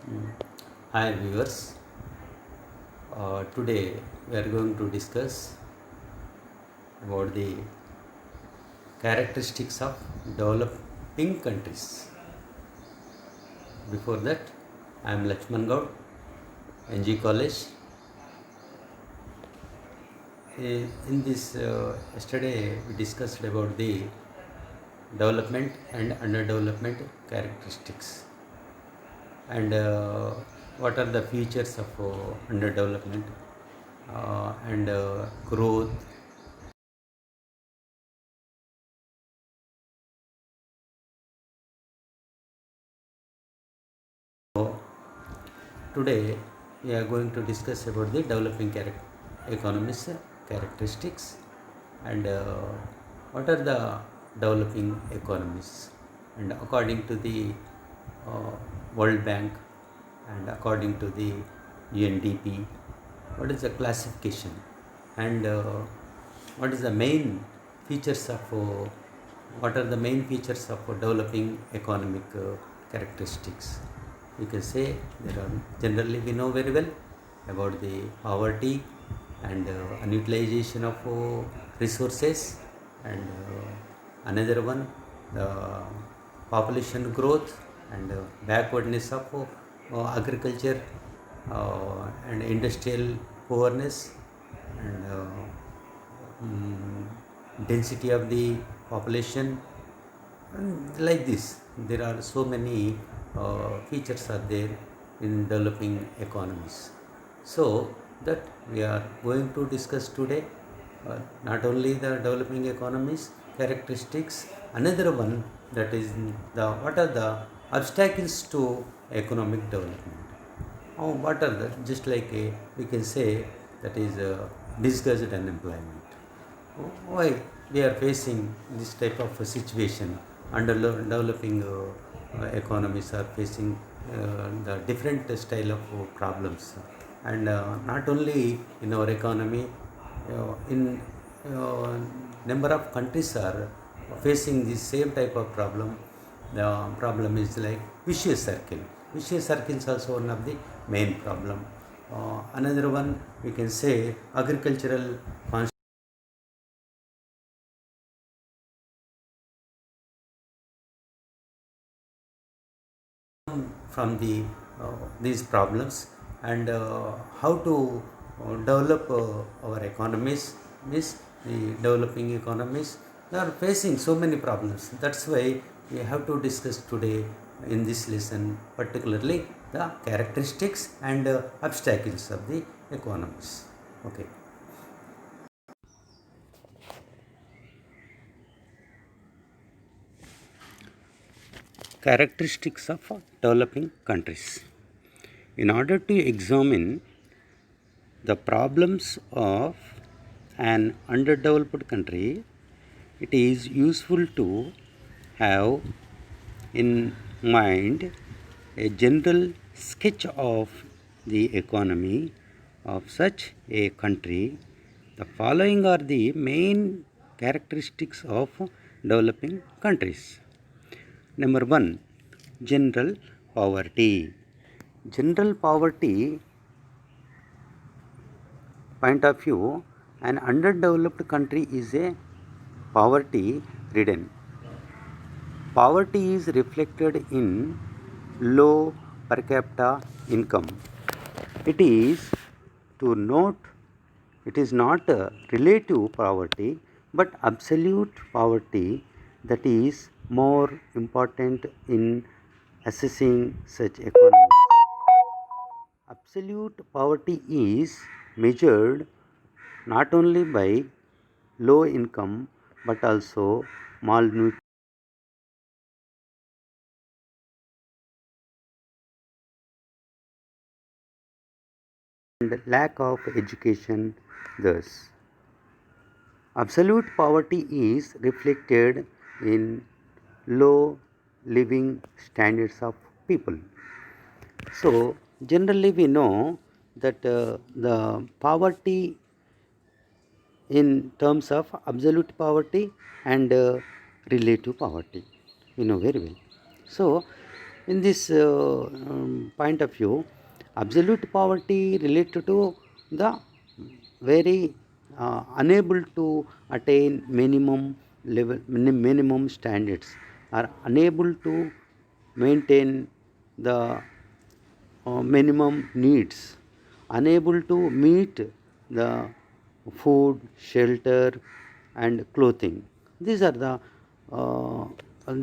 Mm. Hi viewers, today we are going to discuss about the characteristics of developing countries. Before that, I am Lakshman Gaud, NG College. In this yesterday we discussed about the development and underdevelopment characteristics and what are the features of underdevelopment and growth. So, today we are going to discuss about the developing economies characteristics and what are the developing economies, and according to the uh, World Bank and according to the UNDP, what is the classification and what is the main features of what are the main features of developing economic characteristics. You can say there are generally we know very well about the poverty and unutilization of resources, and another one the population growth and backwardness of agriculture and industrial poorness and density of the population. And like this, there are so many features are there in developing economies. So that we are going to discuss today, not only the developing economies characteristics, another one, that is the what are the obstacles to economic development. Oh, what are the, just like we can say, that is disguised unemployment. Why we are facing this type of a situation? Under developing economies are facing the different style of problems, and not only in our economy, in number of countries are facing the same type of problem. The problem is like vicious circle. Vicious circle is also one of the main problem. Another one we can say agricultural from the these problems, and how to develop our economies, means the developing economies, they are facing so many problems. That's why we have to discuss today in this lesson particularly the characteristics and obstacles of the economies. Okay. Characteristics of developing countries. In order to examine the problems of an underdeveloped country, it is useful to have in mind a general sketch of the economy of such a country. The following are the main characteristics of developing countries. Number one, general poverty. General poverty point of view, an underdeveloped country is a poverty ridden. Poverty is reflected in low per capita income. It is to note, it is not a relative poverty but absolute poverty that is more important in assessing such economy. Absolute poverty is measured not only by low income but also malnutrition and lack of education. Thus, absolute poverty is reflected in low living standards of people. So, generally, we know that the poverty in terms of absolute poverty and relative poverty, we know very well. So, in this point of view, absolute poverty related to the very unable to attain minimum level, minimum standards, are unable to maintain the minimum needs, unable to meet the food, shelter, and clothing. These are the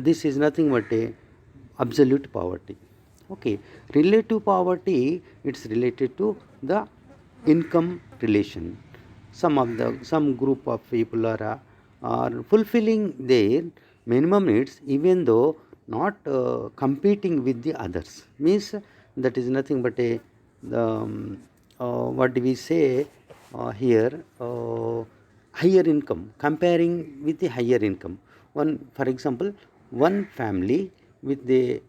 this is nothing but a absolute poverty. Okay, relative poverty, it's related to the income relation. Some group of people are fulfilling their minimum needs even though not competing with the others. Means that is nothing but a the what do we say here, higher income, comparing with the higher income. One, for example, one family with the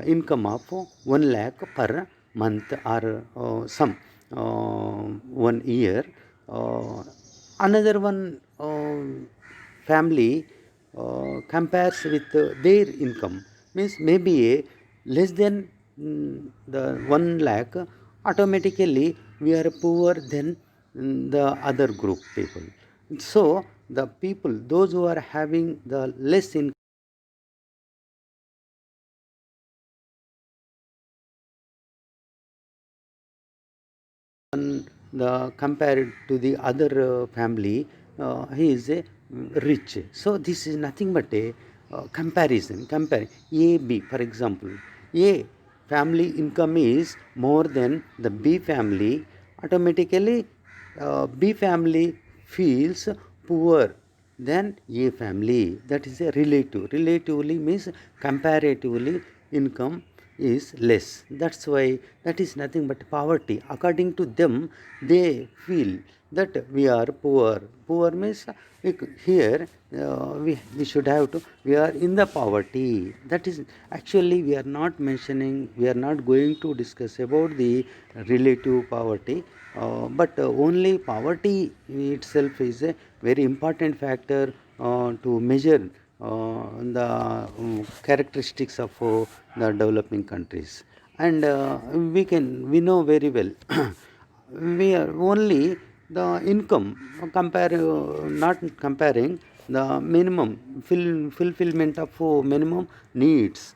income of 1 lakh per month or some 1 year, another one family compares with their income, means maybe less than the 1 lakh, automatically we are poor than the other group people. So the people, those who are having the less income, the compared to the other family, he is rich. So this is nothing but a comparison. Compare A B, for example, A family income is more than the B family, automatically B family feels poor than A family. That is a relative. Relatively means comparatively income is less. That's why that is nothing but poverty. According to them, they feel that we are poor. Poor means here we should have to, we are in the poverty. That is actually, we are not mentioning, we are not going to discuss about the relative poverty, but only poverty itself is a very important factor to measure the characteristics of the developing countries. And we know very well we are only the income compare, not comparing the minimum fulfillment of minimum needs,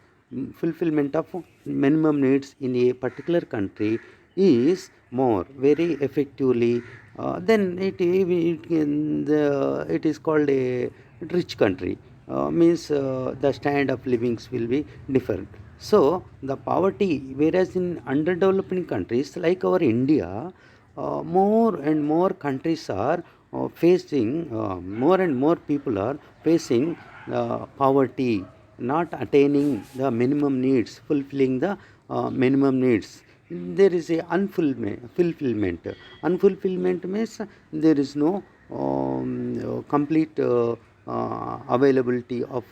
fulfillment of minimum needs in a particular country is more very effectively, then it is called a rich country. Means the standard of livings will be different. So the poverty, whereas in underdeveloping countries like our India, more and more countries are facing, more and more people are facing poverty, not attaining the minimum needs, fulfilling the minimum needs. There is a unfulfillment. Unfulfillment means there is no complete availability of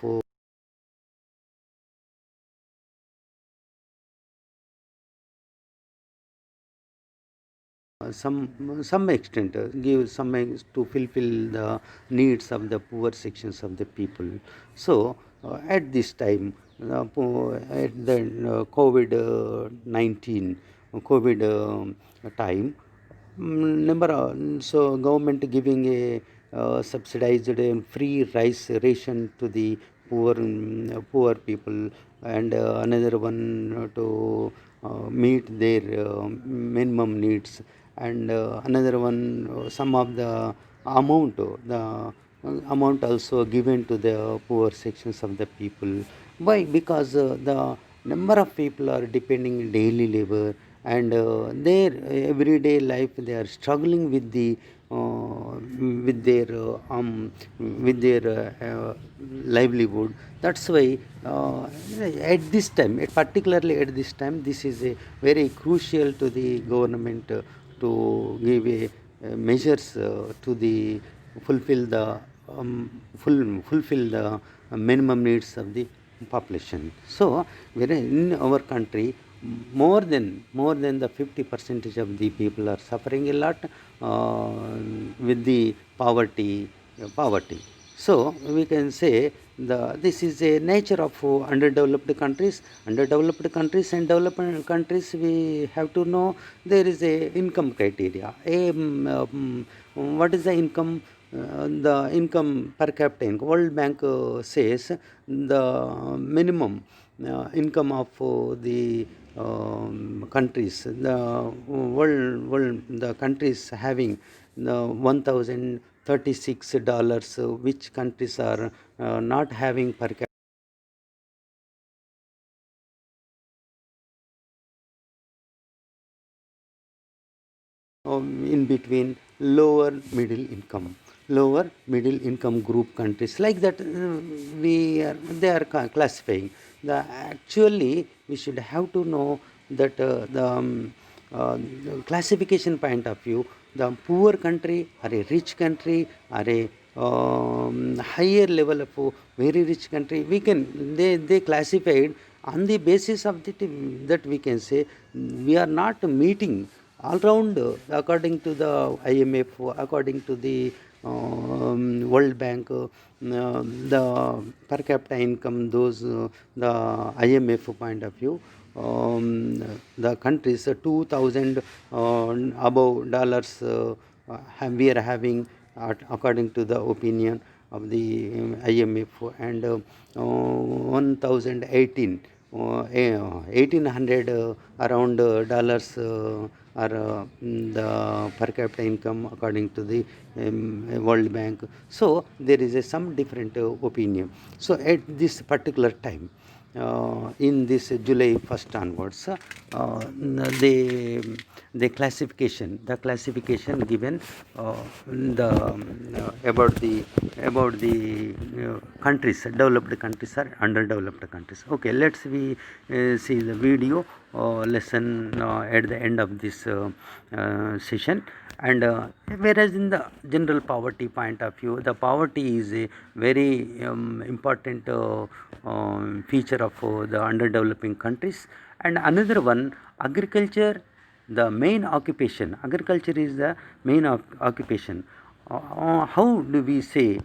some extent, give some to fulfill the needs of the poor sections of the people. So at this time, at the COVID 19 COVID time, number so government giving a subsidized and free rice ration to the poor people, and another one to meet their minimum needs, and another one, some of the amount, the amount also given to the poor sections of the people. Why? Because the number of people are depending daily labor, and their everyday life, they are struggling with the with their with their livelihood. That's why at this time, particularly at this time, this is a very crucial to the government to give a measures to the fulfill the fulfill the minimum needs of the population. So whereas in our country, more than the 50 percentage of the people are suffering a lot with the poverty. So we can say this is a nature of underdeveloped countries. Underdeveloped countries and developed countries, we have to know there is a income criteria. What is the income? The income per capita income. World Bank says the minimum income of the countries, the the countries having the $1,036, which countries are not having per capita in between lower middle income group countries, like that. We are They are classifying the actually we should have to know that the classification point of view, the poor country or a rich country or a higher level of very rich country, we can they classified on the basis of that we can say we are not meeting all round according to the IMF, according to the World Bank, the per capita income, those the IMF point of view, the countries 2,000 above dollars we are having according to the opinion of the IMF, and 1018 1800 around dollars are the per capita income according to the World Bank. So there is some different opinion. So at this particular time, in this July 1st onwards, the classification given about the countries, developed countries or underdeveloped countries. Okay, let's we see the video lesson at the end of this session. And whereas in the general poverty point of view, the poverty is a very important feature of the underdeveloping countries. And another one, agriculture, the main occupation. Agriculture is the main occupation. How do we say?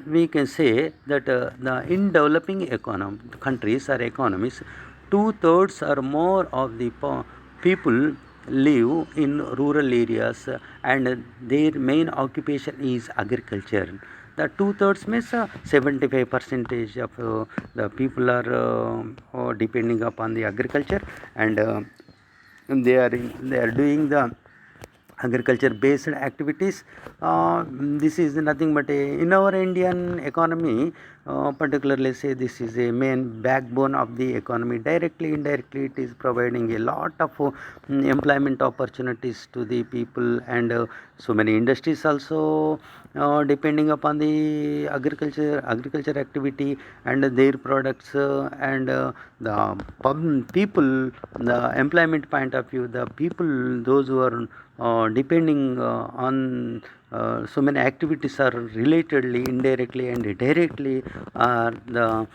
We can say that in developing countries or economies, 2/3 or more of the people live in rural areas, and their main occupation is agriculture. The 2/3 means 75 percentage of the people are depending upon the agriculture, and they are doing the agriculture based activities. This is nothing but in our Indian economy, particularly say this is a main backbone of the economy. Directly, indirectly, it is providing a lot of employment opportunities to the people, and so many industries also depending upon the agriculture activity and their products, and the people, the employment point of view, the people, those who are depending on so many activities are relatedly, indirectly and directly are the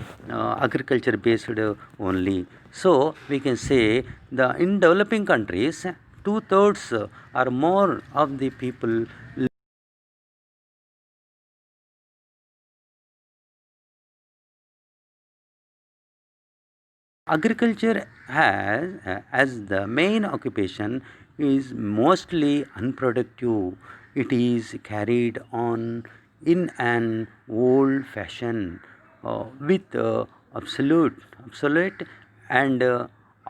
agriculture based only. So we can say the in developing countries, 2/3 or more of the people. Agriculture has as the main occupation is mostly unproductive. It is carried on in an old fashion with obsolete and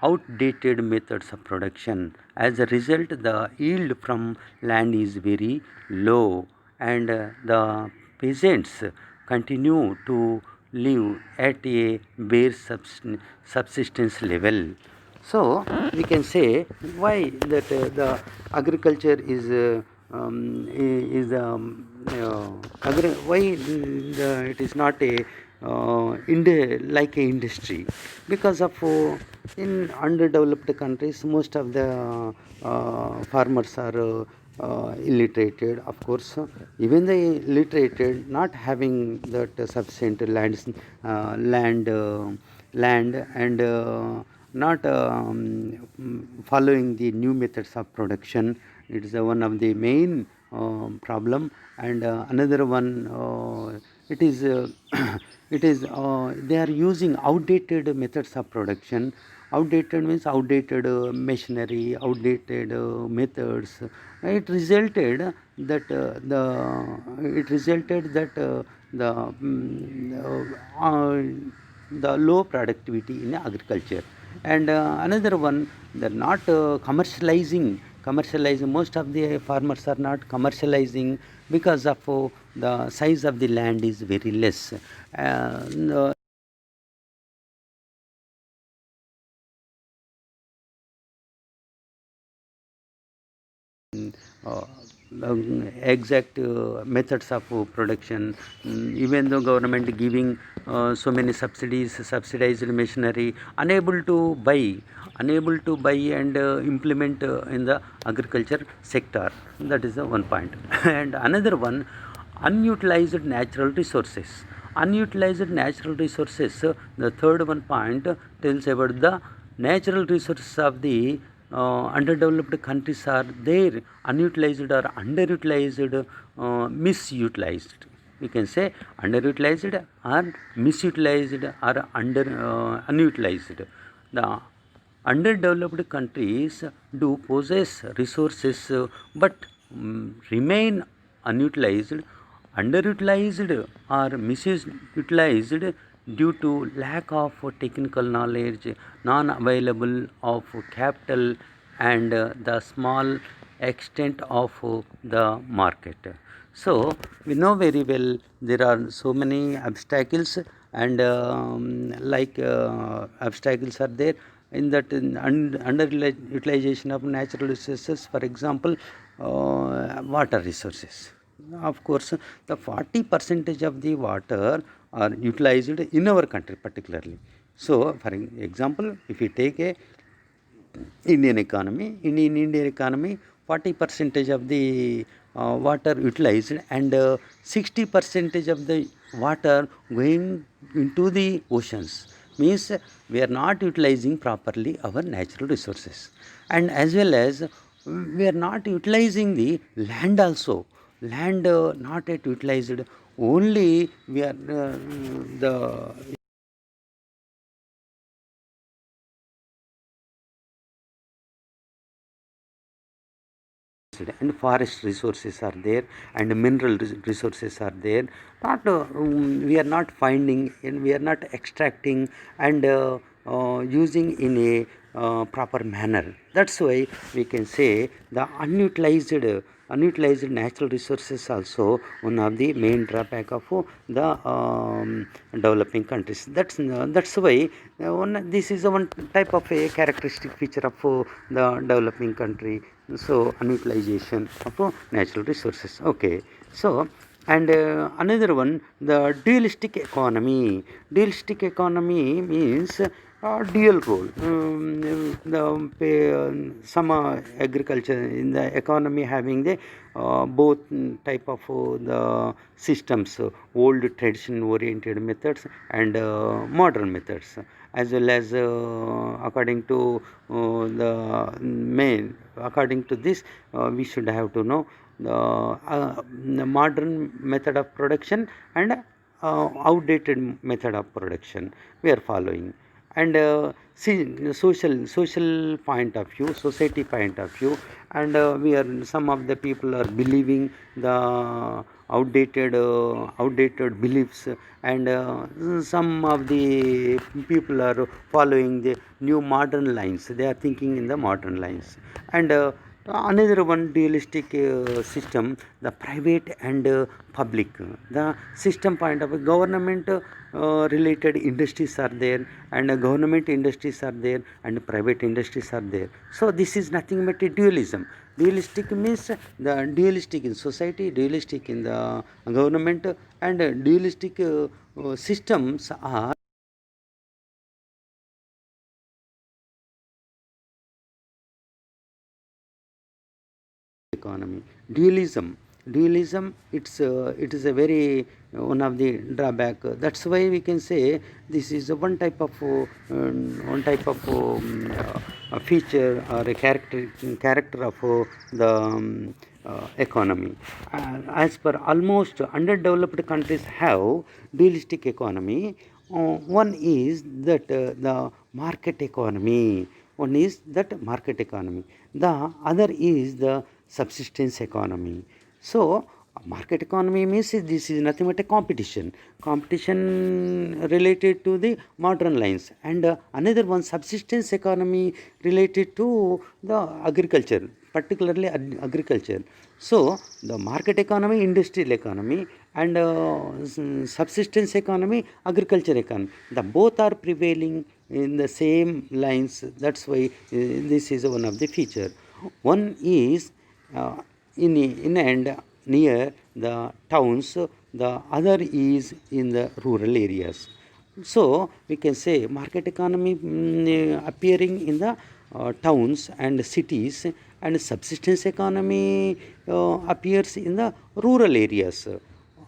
outdated methods of production. As a result, the yield from land is very low, and the peasants continue to live at a bare subsistence level. So we can say why that the agriculture is why it is not a like a industry, because of in underdeveloped countries most of the farmers are illiterated, of course. Even the illiterated not having that sufficient land and not following the new methods of production. It is one of the main problem. And another one it is it is they are using outdated methods of production. Outdated means outdated machinery, outdated methods. It resulted that the low productivity in agriculture. And another one, they're not commercializing. Most of the farmers are not commercializing because of the size of the land is very less. uh, uh, exact methods of production. Even though government giving so many subsidies, subsidized machinery, unable to buy and implement in the agriculture sector. That is the one point. And another one, unutilized natural resources. Unutilized natural resources. The third one point tells about the natural resources of the underdeveloped countries are there, unutilized or underutilized, misutilized. We can say underutilized or misutilized or unutilized. The underdeveloped countries do possess resources but remain unutilized, underutilized or misutilized due to lack of technical knowledge, non-available of capital, and the small extent of the market. So we know very well there are so many obstacles, and obstacles are there in that underutilization of natural resources. For example, water resources. Of course, the 40 percentage of the water are utilized in our country particularly. So, for example, if you take a in Indian economy, 40 percentage of the water utilized, and 60 percentage of the water going into the oceans. Means we are not utilizing properly our natural resources, and as well as we are not utilizing the land also. Land not yet utilized. Only we are the and forest resources are there, and mineral resources are there. Not we are not finding and we are not extracting and using in a proper manner. That's why we can say the unutilized natural resources also one of the main drawback of the developing countries. That's why this is one type of a characteristic feature of the developing country. So unutilization of natural resources. Okay. So and another one, the dualistic economy. Dualistic economy means dual role. Some agriculture in the economy having the both type of the systems, old tradition oriented methods and modern methods, as well as according to according to this we should have to know the modern method of production and outdated method of production we are following. And see, social point of view, society point of view, and we are some of the people are believing the outdated beliefs, and some of the people are following the new modern lines. They are thinking in the modern lines. And another one dualistic system, the private and public. The system point of government related industries are there, and government industries are there, and private industries are there. So this is nothing but a dualism. Dualistic means the dualistic in society, dualistic in the government, and dualistic systems are economy. Dualism, it is a very one of the drawback. That's why we can say this is one type of a feature or a character of the economy. As per almost underdeveloped countries have dualistic economy. One is that the market economy. One is that market economy. The other is the subsistence economy. So market economy means this is nothing but a competition related to the modern lines, and another one subsistence economy related to the agriculture, particularly agriculture. So the market economy, industrial economy, and subsistence economy, agriculture economy, the both are prevailing in the same lines. That's why this is one of the feature. One is uh, in and near the towns, the other is in the rural areas. So we can say market economy appearing in the towns and cities, and subsistence economy appears in the rural areas.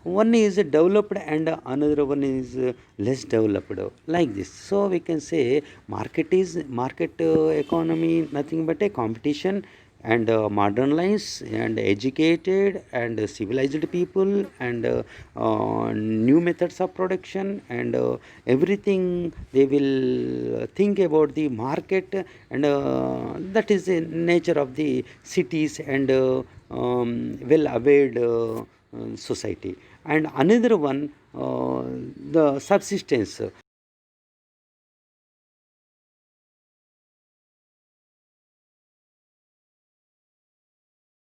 One is developed and another one is less developed, like this. So we can say market economy nothing but a competition, and modernized and educated and civilized people, and new methods of production, and everything they will think about the market, and that is the nature of the cities and well aware society. And another one, the subsistence.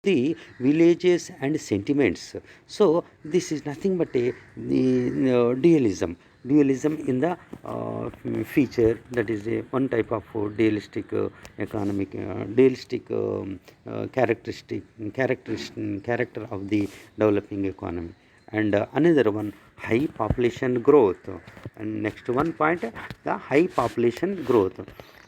The villages and sentiments. So this is nothing but a dualism in the feature, that is a one type of dualistic economic dualistic character of the developing economy. And another one, high population growth. And next one point, the high population growth.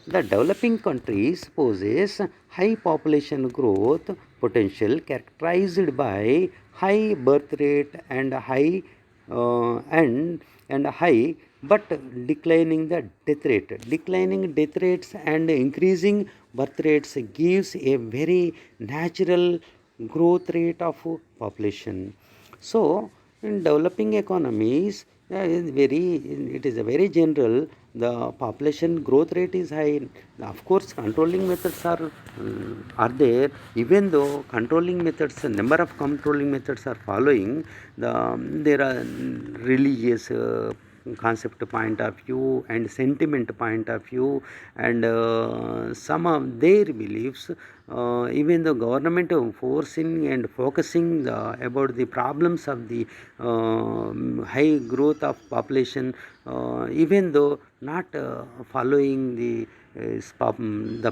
The developing countries possess high population growth potential, characterized by high birth rate and high but declining the death rate. Declining death rates and increasing birth rates gives a very natural growth rate of population. So in developing economies, it is a very general. The population growth rate is high. Of course, controlling methods are there. Even though controlling methods, number of controlling methods are following, there are religious concept point of view and sentiment point of view, and some of their beliefs. Even the government forcing and focusing about the problems of the high growth of population, even though not following the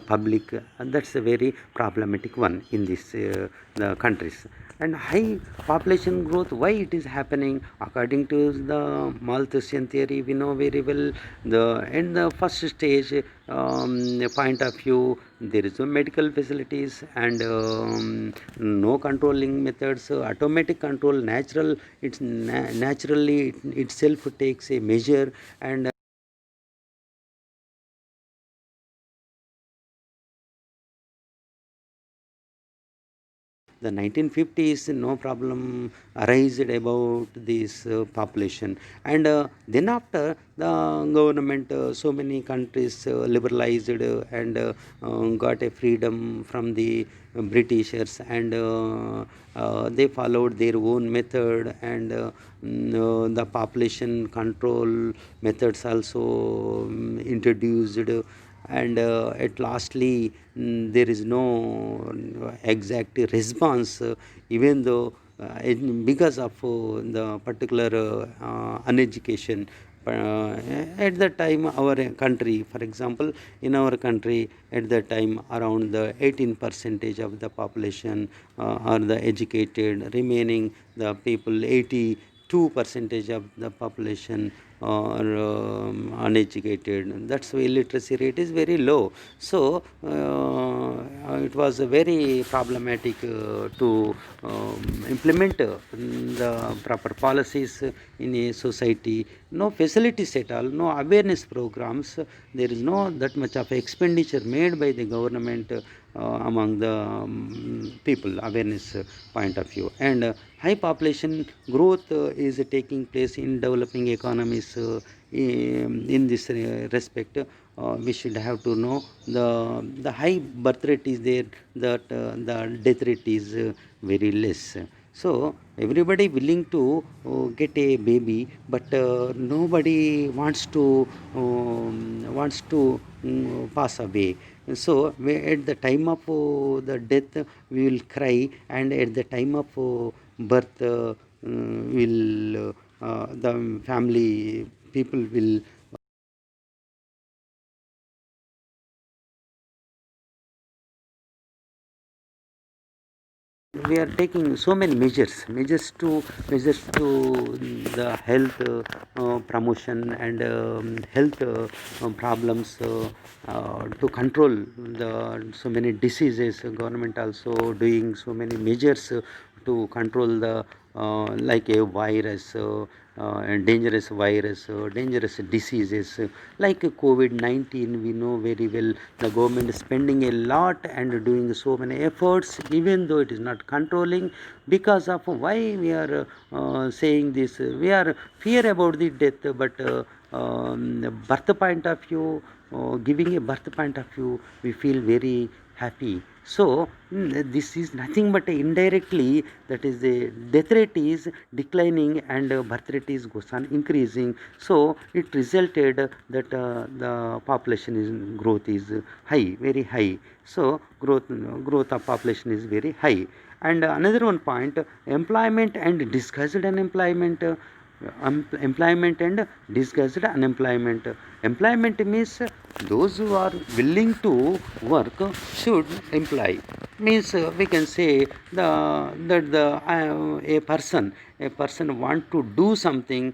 public, that's a very problematic one in this the countries. And high population growth, why it is happening? According to the Malthusian theory, we know very well, in the first stage point of view, there is no medical facilities, and no controlling methods, automatic control, natural, naturally itself takes a measure. And the 1950s, no problem arised about this population. And then after the government, so many countries liberalized and got a freedom from the Britishers, and they followed their own method, and the population control methods also introduced, and at lastly there is no exact response, even though because of the particular uneducation. At that time, our country, for example, in our country at that time, around the 18 percentage of the population are the educated, remaining the people 82 percentage of the population are uneducated. That's why literacy rate is very low. So it was very problematic to implement the proper policies in a society. No facilities at all, no awareness programs. There is no that much of expenditure made by the government among the people, awareness point of view. And high population growth is taking place in developing economies. In this respect, we should have to know the high birth rate is there, that the death rate is very less. So everybody willing to get a baby, but nobody wants to pass away. So at the time of the death we will cry, and at the time of birth will the family people will we are taking so many measures to the health promotion and health problems to control the so many diseases. Government also doing so many measures to control the like a virus and dangerous virus, dangerous diseases like COVID-19. We know very well the government is spending a lot and doing so many efforts, even though it is not controlling. Because of why we are saying this, we are fear about the death, but birth point of view, giving a birth point of view, we feel very happy. So this is nothing but indirectly, that is the death rate is declining and birth rate is goes on increasing. So it resulted that the population is growth is high, very high. So growth of population is very high. And another one point, employment and disguised unemployment. Employment and disguised unemployment. Employment means those who are willing to work should employ. Means we can say a person want to do something.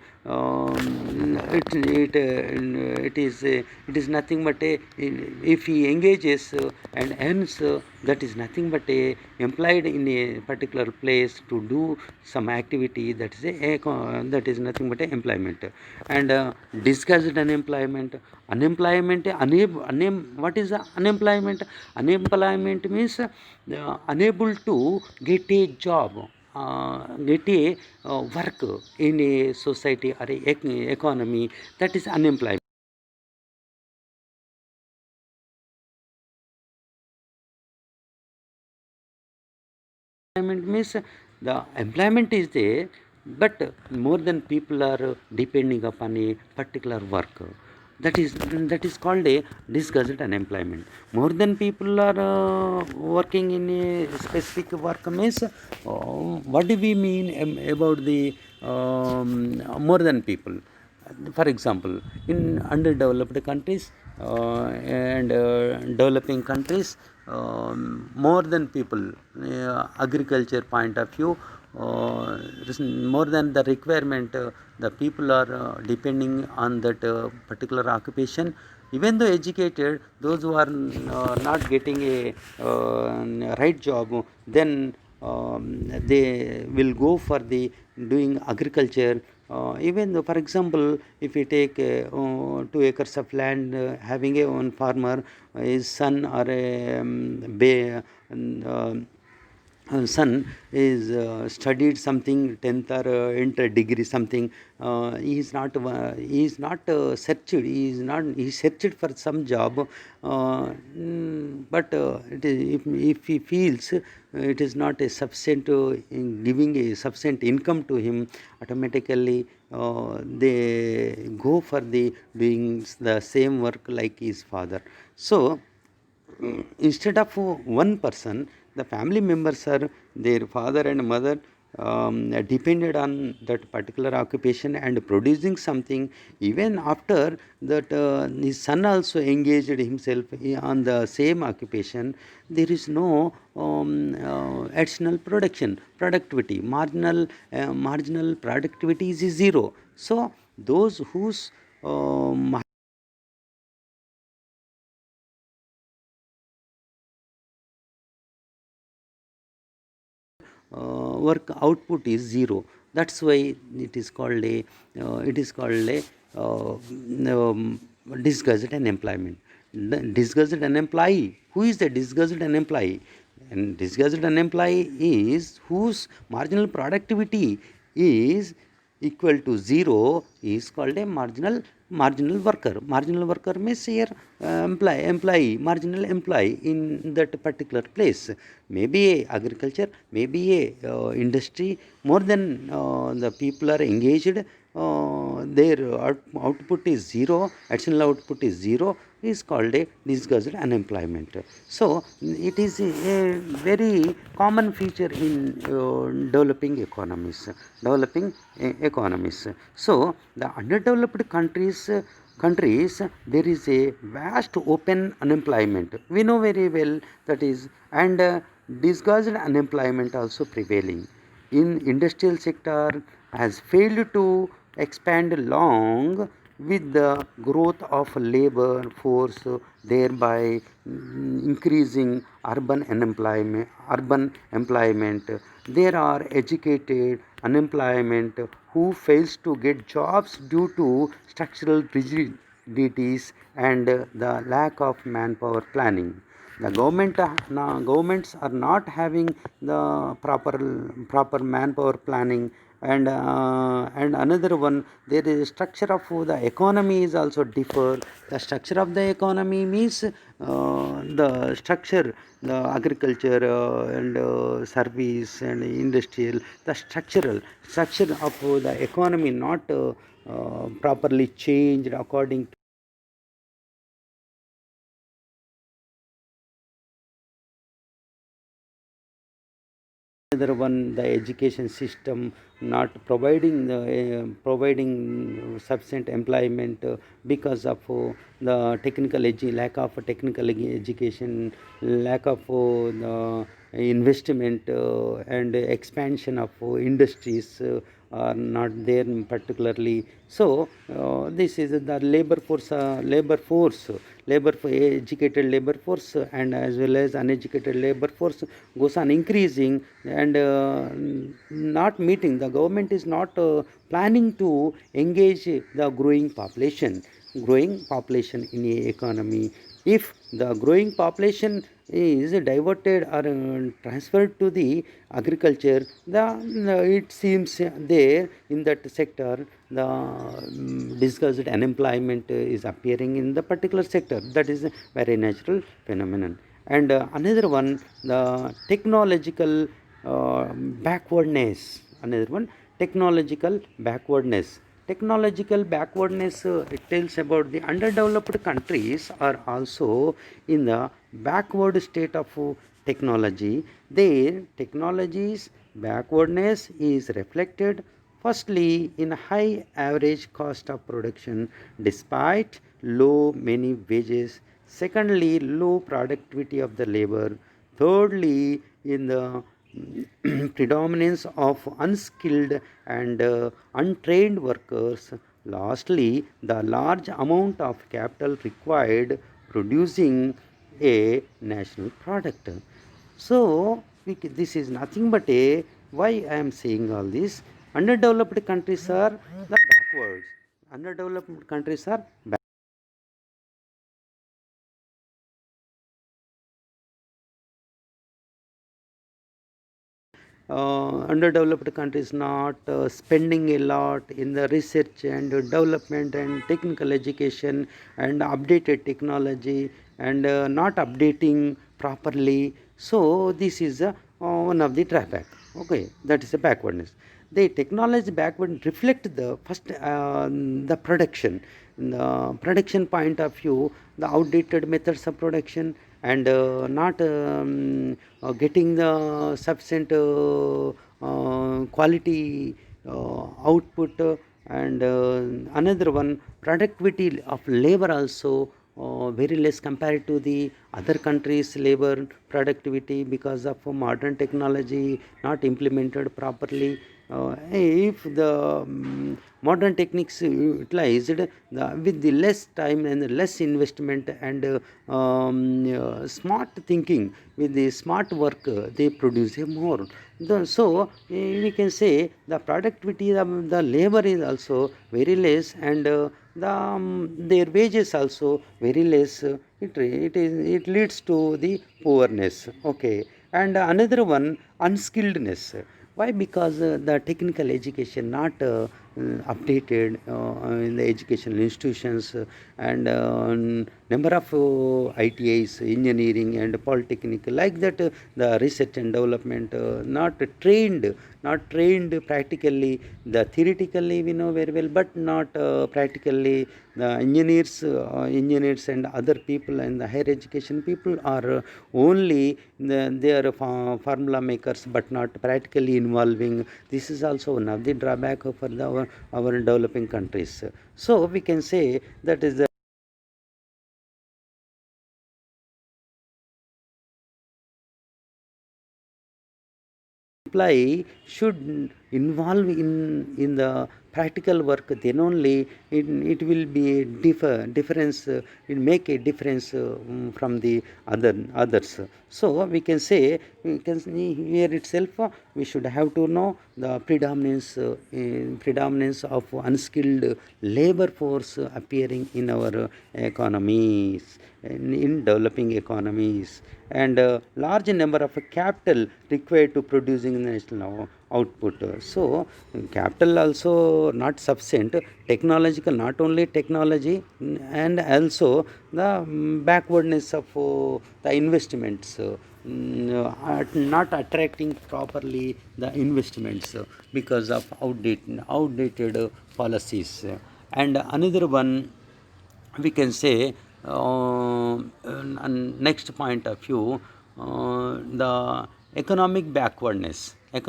It is nothing but a, if he engages and earns, that is nothing but a employed in a particular place to do some activity. That is that is nothing but a employment. And disguised unemployment. What is unemployment? Unemployment means unable to get a job, get a work in a society or a economy. That is unemployment. Employment means the employment is there, but more than people are depending upon a particular work. That is called a disguised unemployment. More than people are working in a specific work means, what do we mean about the more than people? For example, in underdeveloped countries and developing countries, more than people, agriculture point of view, more than the requirement, the people are depending on that particular occupation. Even though educated, those who are not getting a right job, then they will go for the doing agriculture. Even though, for example, if you take 2 acres of land, having a one farmer, his son or a son is studied something 10th or enter degree something. He is not searched, he searched for some job, but if he feels it is not a sufficient in giving a sufficient income to him, automatically they go for the doing the same work like his father. So instead of one person, the family members are their father and mother, depended on that particular occupation and producing something. Even after that, his son also engaged himself on the same occupation. There is no additional productivity. Marginal productivity is zero. So those whose work output is zero. That's why it is called a disguised unemployment. disgusted unemployee. Who is the disgusted unemployee? And disgusted unemployee is whose marginal productivity is equal to zero is called a marginal worker. Marginal worker means here employee, marginal employee in that particular place. Maybe a agriculture, maybe a industry. More than the people are engaged, their output is zero, additional output is zero, is called a disguised unemployment. So it is a very common feature in developing economies. So the underdeveloped countries there is a vast open unemployment. We know very well that is, and disguised unemployment also prevailing in industrial sector has failed to expand along with the growth of labor force, thereby increasing urban employment. There are educated unemployment who fails to get jobs due to structural rigidities and the lack of manpower planning. The governments are not having the proper manpower planning, and another one, there is a structure of the economy is also differ. The structure of the economy means the structure, the agriculture and service and industrial, the structure of the economy not properly changed according. Another one, the education system not providing sufficient employment because of the lack of technical education, lack of the investment and expansion of industries are not there particularly. So this is the educated labor force and as well as uneducated labor force goes on increasing, and not meeting, the government is not planning to engage the growing population in a economy. If the growing population is diverted or transferred to the agriculture, it seems there in that sector the discussed unemployment is appearing in the particular sector. That is a very natural phenomenon. And another one, the backwardness. Another one, technological backwardness. Technological backwardness, it tells about the underdeveloped countries are also in the backward state of technology. Their technologies backwardness is reflected firstly in high average cost of production despite low many wages. Secondly, low productivity of the labor. Thirdly, in the predominance of unskilled and untrained workers. Lastly, the large amount of capital required producing a national product. So, this is nothing but a, why I am saying all this. Underdeveloped countries are the backwards. Underdeveloped countries are underdeveloped countries not spending a lot in the research and development and technical education and updated technology, and not updating properly. So this is one of the drawback. Okay, that is a backwardness. The technology backward reflect the first the production. In the production point of view, the outdated methods of production and not getting the sufficient quality output, and another one, productivity of labor also very less compared to the other countries labor productivity because of modern technology not implemented properly. If the modern techniques utilized with the less time and less investment and smart thinking, with the smart work they produce more. So we can say the productivity of the labor is also very less, and their wages also very less it leads to the poorness. Okay, and another one, unskilledness. Why? Because the technical education not updated in the educational institutions, and number of ITIs, engineering and polytechnic, like that, the research and development not trained practically. The theoretically we know very well, but not practically. The engineers and other people and the higher education people are they are formula makers, but not practically involving. This is also one of the drawback for our developing countries. So we can say that is the employee should involve in the practical work. Then only it will be a difference. It make a difference from the others. So we can say, we can here itself we should have to know the predominance of unskilled labor force appearing in our economies, in developing economies, and large number of capital required to producing national output. So capital also not sufficient. Technological, not only technology, and also the backwardness of the investments, not attracting properly the investments because of outdated policies. And another one, we can say, next point of view, the economic backwardness in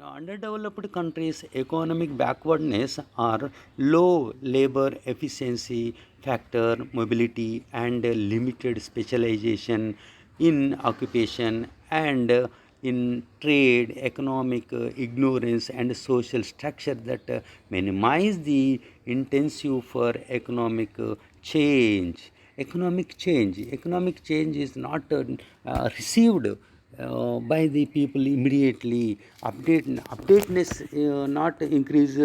underdeveloped countries. Economic backwardness are low labor efficiency factor, mobility, and limited specialization in occupation, and in trade, economic ignorance, and social structure that minimize the intensive for change. Economic change is not received by the people immediately. Updateness not increased.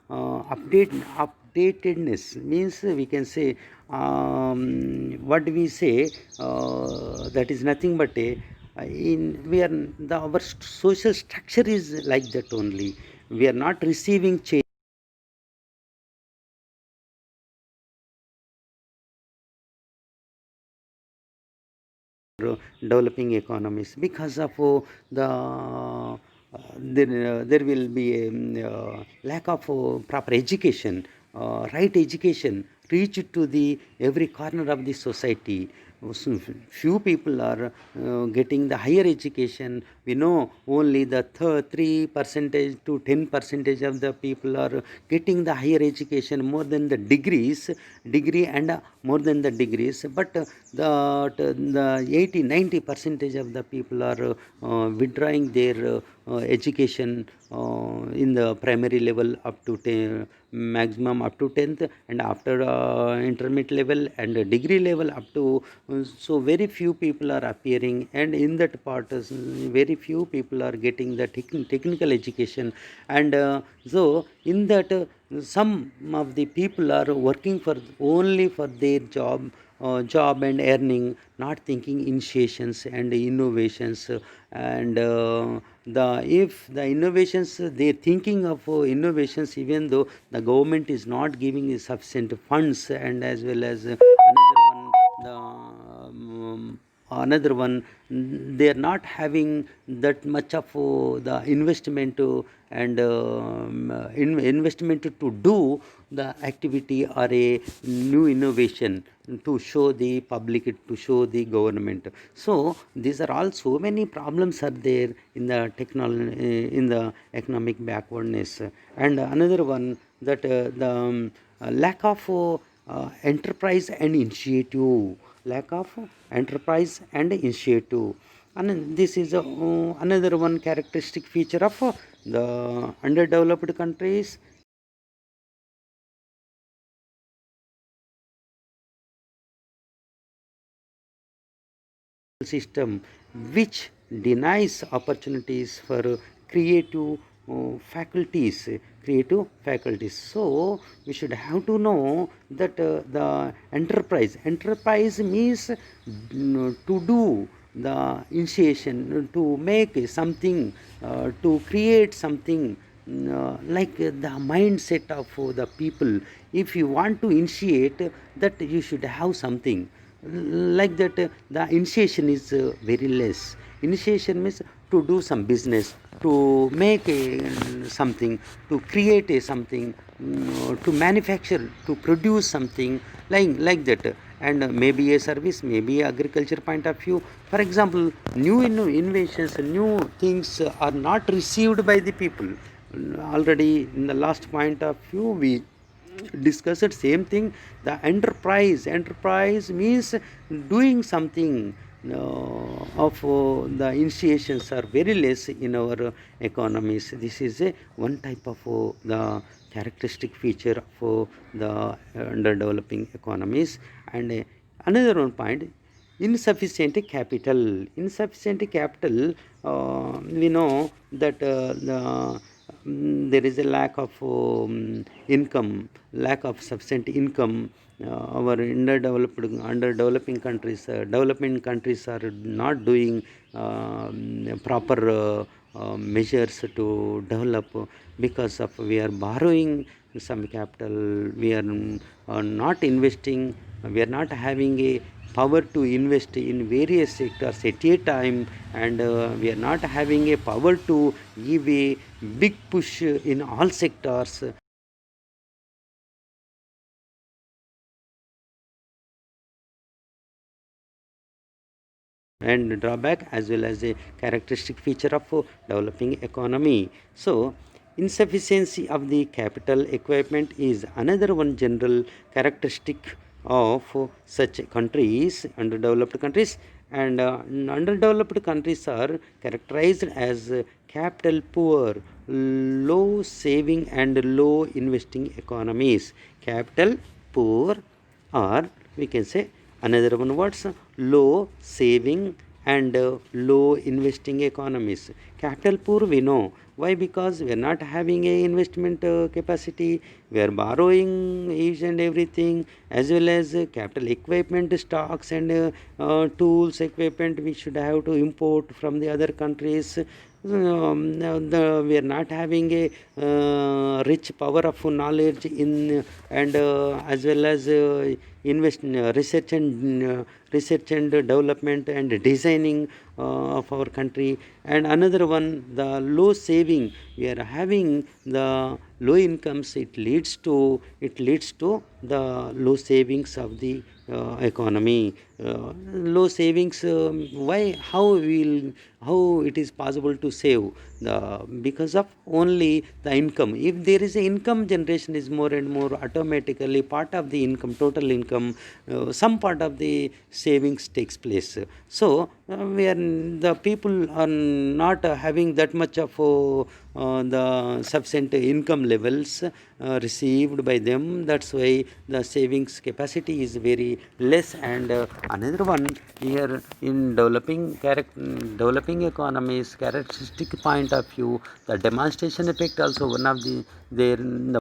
Updatedness means, we can say, what we say, that is nothing but a in we are our social structure is like that only. We are not receiving change developing economies because of there will be a lack of proper education, right education reach to the every corner of the society. So few people are getting the higher education. We know only the 3% to 10% of the people are getting the higher education, more than the degree, and more than the degrees. But the 80-90% of the people are withdrawing their education in the primary level up to 10, maximum up to 10th, and after intermediate level and degree level up to. So very few people are appearing, and in that part very few people are getting the technical education. And so in that some of the people are working for only for their job and earning, not thinking initiations and innovations. And the if the innovations, they thinking of innovations, even though the government is not giving sufficient funds. And as well as another one, they are not having that much of the investment and investment to do the activity or a new innovation to show the public, to show the government. So these are all, so many problems are there in the technology, in the economic backwardness. And another one, that the lack of enterprise and initiative, lack of enterprise and initiative. And this is another one characteristic feature of the underdeveloped countries. System which denies opportunities for creative faculties, creative faculties. So we should have to know that the enterprise means to do the initiation, to make something, to create something, like the mindset of the people. If you want to initiate, that you should have something like that. The initiation is very less. Initiation means to do some business, to make something, to create something, to manufacture, to produce something, like that. And maybe a service, maybe agriculture point of view. For example, new innovations, new things are not received by the people. Already in the last point of view we discussed same thing. The enterprise means doing something. Of the initiations are very less in our economies. This is a one type of the characteristic feature of the underdeveloping economies. And another one point, insufficient capital. We know that there is a lack of lack of sufficient income. Our underdeveloping countries, developing countries are not doing proper measures to develop, because of we are borrowing some capital. We are not investing. We are not having a power to invest in various sectors at a time, and we are not having a power to give a big push in all sectors. And drawback as well as a characteristic feature of developing economy. So insufficiency of the capital equipment is another one general characteristic of such countries, underdeveloped countries. And underdeveloped countries are characterized as capital poor, low saving and low investing economies. Capital poor, or we can say another one words, low saving and low investing economies. Capital poor, we know why, because we are not having a investment capacity. We are borrowing each and everything, as well as capital equipment, stocks and tools, equipment we should have to import from the other countries. We are not having a rich power of knowledge in, and as well as research and development and designing of our country. And another one, the low saving. We are having the low incomes. It leads to the low savings of the economy. Low savings, why, how it is possible to save? Because of only the income. If there is a income generation is more and more, automatically part of the income, total income, some part of the savings takes place. So we are, the people are not having that much of the sufficient income levels received by them. That's why the savings capacity is very less. And another one here, in developing economies characteristic point of view, the demonstration effect also one of the there in the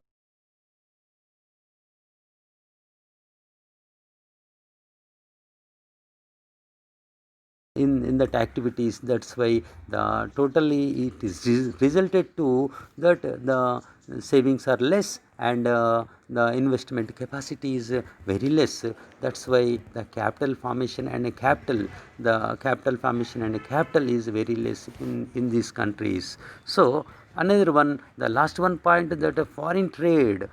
in that activities. That's why the totally it is resulted to that the savings are less, and the investment capacity is very less. That's why the capital formation and capital formation and capital is very less in these countries. So another one, the last one point, that foreign trade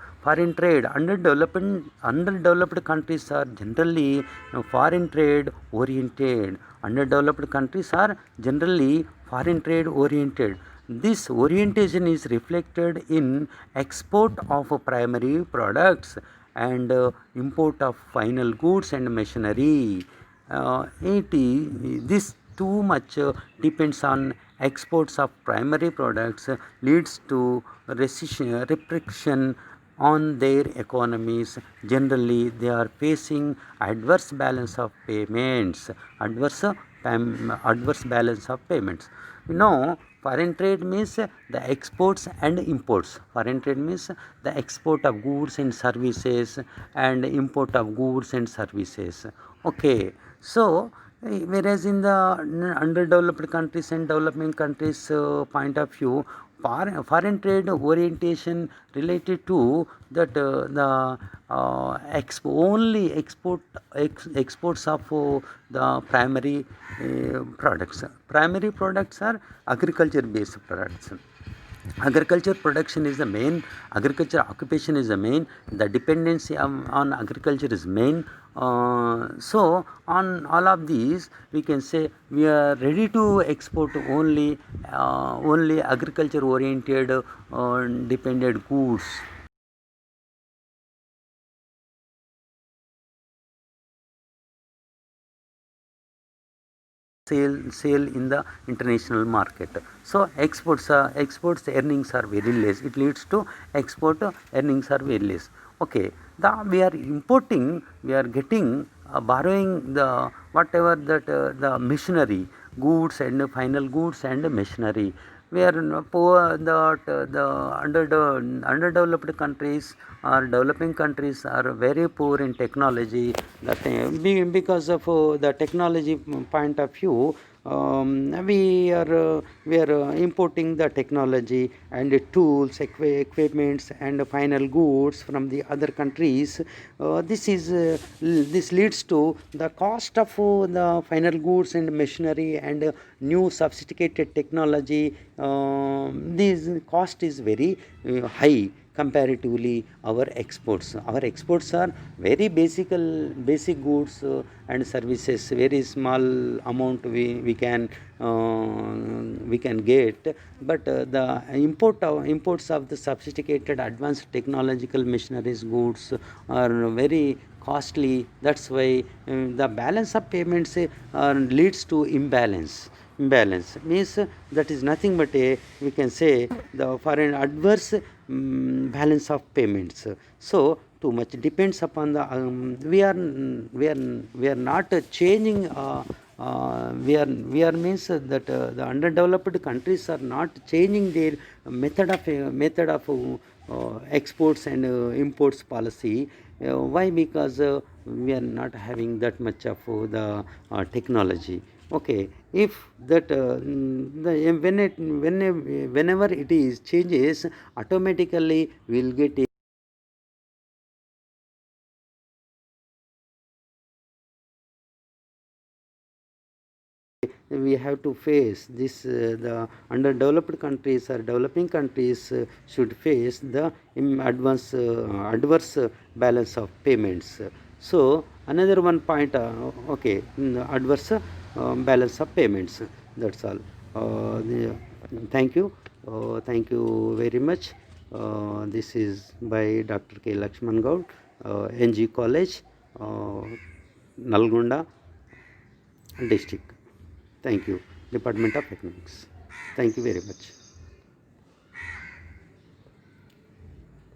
underdeveloped countries are generally foreign trade oriented. Underdeveloped countries are generally foreign trade oriented. This orientation is reflected in export of primary products and import of final goods and machinery. This too much depends on exports of primary products, leads to repression on their economies. Generally, they are facing adverse balance of payments. Adverse balance of payments. You know, Foreign trade means the exports and imports. Foreign trade means the export of goods and services and import of goods and services. Okay, so whereas in the underdeveloped countries and developing countries point of view, foreign trade orientation related to that the only exports of the primary products. Primary products are agriculture based products. Agriculture production is the main, agriculture occupation is the main, the dependency on agriculture is main. So on all of these we can say we are ready to export only agriculture oriented dependent goods. Sale in the international market. So exports earnings are very less. It leads to export earnings are very less. Okay, we are importing, we are getting borrowing the whatever that the machinery goods and final goods and machinery. We are poor, the underdeveloped countries or developing countries are very poor in technology. That because of the technology point of view, we are importing the technology and the tools, equipments and final goods from the other countries. This leads to the cost of the final goods and machinery and new sophisticated technology. This cost is very high comparatively our exports. Our exports are very basic goods and services, very small amount we can get, but the imports of the sophisticated advanced technological machineries goods are very costly. That's why the balance of payments leads to imbalance means that is nothing but a, we can say, the for an adverse balance of payments. So too much depends upon the we are not changing we are means that the underdeveloped countries are not changing their method of exports and imports policy. Why? Because we are not having that much of the technology. Okay, if that whenever it is changes, automatically we will get we have to face this the underdeveloped countries or developing countries should face the adverse balance of payments. So another one point, okay, adverse balance of payments. That's all. Thank you. Thank you very much. This is by Dr. K. Lakshman Gaud, NG College, Nalgonda district. Thank you, Department of Economics. Thank you very much.